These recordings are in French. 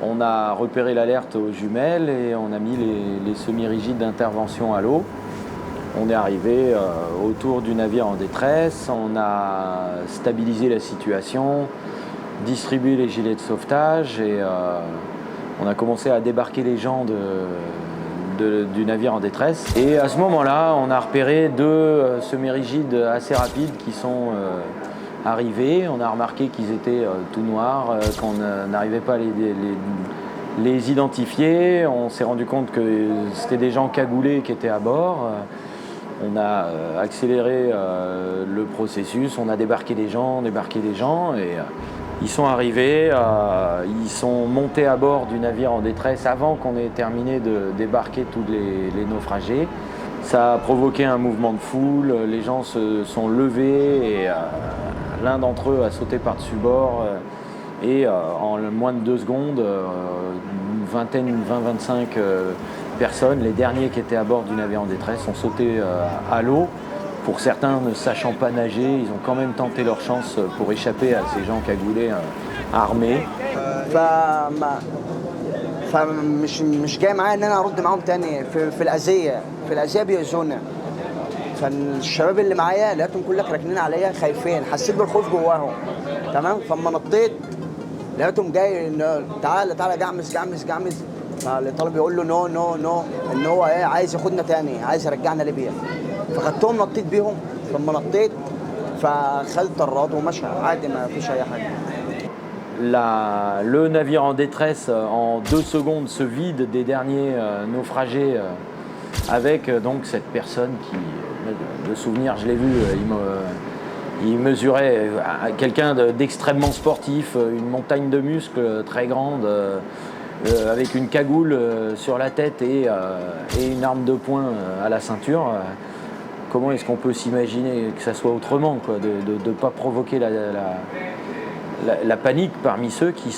On a repéré l'alerte aux jumelles et on a mis les semi-rigides d'intervention à l'eau. On est arrivé autour du navire en détresse, on a stabilisé la situation, distribué les gilets de sauvetage et on a commencé à débarquer les gens du navire en détresse. Et à ce moment-là, on a repéré deux semi-rigides assez rapides qui sont arrivés. On a remarqué qu'ils étaient tout noirs, qu'on n'arrivait pas à les identifier. On s'est rendu compte que c'était des gens cagoulés qui étaient à bord. On a accéléré le processus, on a débarqué des gens et ils sont arrivés, ils sont montés à bord du navire en détresse avant qu'on ait terminé de débarquer tous les naufragés. Ça a provoqué un mouvement de foule, les gens se sont levés et l'un d'entre eux a sauté par-dessus bord et en moins de 2 secondes, une vingtaine, 20-25 personnes, les derniers qui étaient à bord du navire en détresse, ont sauté à l'eau. Pour certains, ne sachant pas nager, ils ont quand même tenté leur chance pour échapper à ces gens cagoulés armés. فمش جاي معايا ان انا ارد معاهم تاني في الاذيه بيؤذونا. فالشباب اللي معايا لقيتهم كلك راكنين عليا خايفين، حسيت بالخوف جواهم. تمام، فلما نطيت لقيتهم جاي تعالى تعالى جعمس جعمس جعمس. فالطالب يقول له نو نو نو، ان هو ايه عايز ياخدنا تاني، عايز يرجعنا ليبيا. فخدتهم نطيت بيهم، لما نطيت فخدت طراد ومشى عادي ما فيش اي حاجه. Le navire en détresse, en 2 secondes, se vide des derniers naufragés avec donc cette personne qui, de souvenir, je l'ai vu, il mesurait quelqu'un d'extrêmement sportif, une montagne de muscles très grande, avec une cagoule sur la tête et une arme de poing à la ceinture. Comment est-ce qu'on peut s'imaginer que ça soit autrement, quoi, de ne pas provoquer la panique parmi ceux qui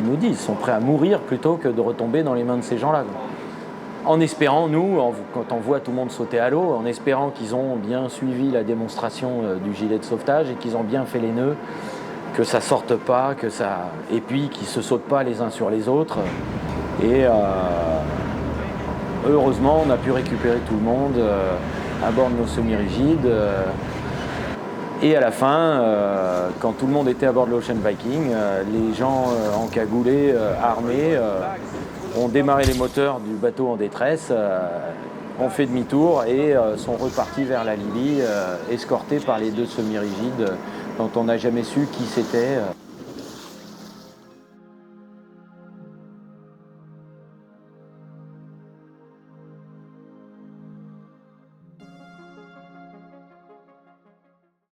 nous disent sont prêts à mourir plutôt que de retomber dans les mains de ces gens-là. En espérant, nous, quand on voit tout le monde sauter à l'eau, en espérant qu'ils ont bien suivi la démonstration du gilet de sauvetage et qu'ils ont bien fait les nœuds, que ça sorte pas, et puis qu'ils se sautent pas les uns sur les autres. Et heureusement, on a pu récupérer tout le monde à bord de nos semi-rigides. Et à la fin, quand tout le monde était à bord de l'Ocean Viking, les gens encagoulés, armés, ont démarré les moteurs du bateau en détresse, ont fait demi-tour et sont repartis vers la Libye, escortés par les 2 semi-rigides dont on n'a jamais su qui c'était.